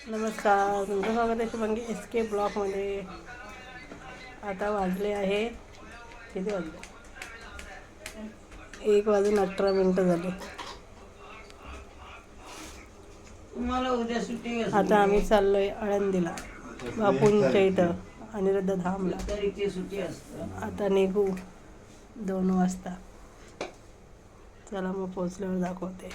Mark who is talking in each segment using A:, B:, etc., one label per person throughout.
A: नमस्कार, तुमचं स्वागत आहे शुभांगी SK ब्लॉगमध्ये. आता वाजले आहे, किती वाजले? 1:18 झाले.
B: मला उद्या सुट्टी
A: आता आम्ही चाललोय आळंदीला, बापूंच्या इथं अनिरुद्ध धामला.
B: सुट्टी असतं.
A: आता निघू 2 वाजता. चला मग पोचल्यावर दाखवते.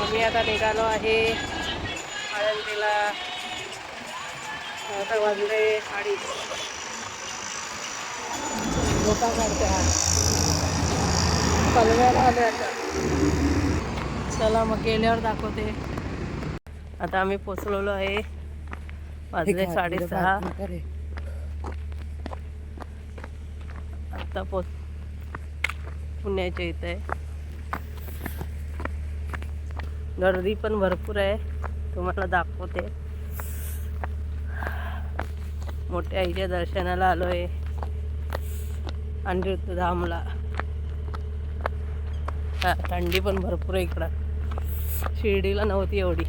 A: आम्ही आता निघालो आहे आळंदीला. आता वाजले 2:30. झोपा काढते हा पलव्याला आले आता. चला मग गेल्यावर दाखवते. आता आम्ही पोचलेलो आहे, वाजले 6:30. आता पुण्याच्या इथे आहे. गर्दी पण भरपूर आहे, तुम्हाला दाखवते. मोठ्या आईच्या दर्शनाला आलोय अनिरुद्ध धामला. थंडी पण भरपूर आहे इकडं. शिर्डीला नव्हती एवढी,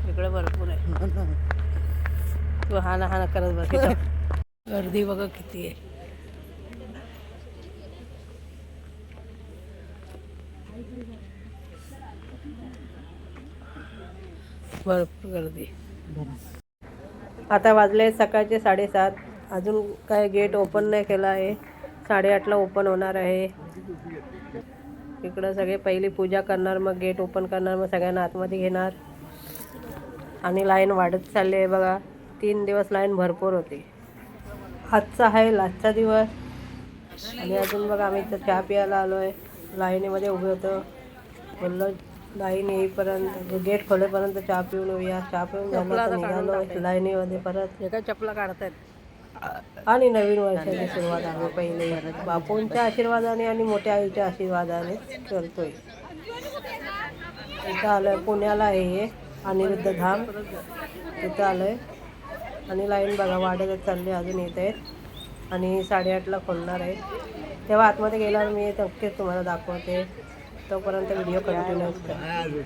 A: इकडे भरपूर आहे. तू हाना करत बस. गर्दी बघा किती आहे. भरपूर गर्दी. आता वाजले सकाळचे 7:30. अजून काय गेट ओपन नाही केला आहे. 8:30ला ओपन होणार आहे. इकडं सगळे पहिली पूजा करणार, मग गेट ओपन करणार, मग सगळ्यांना आतमध्ये घेणार. आणि लाईन वाढत चालली आहे बघा. 3 दिवस लाईन भरपूर होती. आजचा आहे लास्टचा दिवस. आणि अजून बघा आम्ही इथं चहा प्यायला आलो आहे. लाईनीमध्ये उभे होतो, बोललो लाईन येईपर्यंत, गेट खोलेपर्यंत चहा पिऊन येऊया. चहा पिऊन झालं निघालो लाईनीमध्ये परत. एका चपला काढतायत. आणि नवीन वर्षाची सुरुवात आम्ही पहिले बापूंच्या आशीर्वादाने आणि मोठ्या आईच्या आशीर्वादाने करतोय. इथं आलोय पुण्याला आहे हे अनिरुद्ध धाम. इथं आलोय आणि लाईन बघा वाढतच चालली, अजून येत आहेत. आणि 8:30ला खोलणार आहे. तेव्हा आतमध्ये गेल्यावर मी नक्कीच तुम्हाला दाखवते. तोपर्यंत व्हिडिओ कंटिन्यू करा.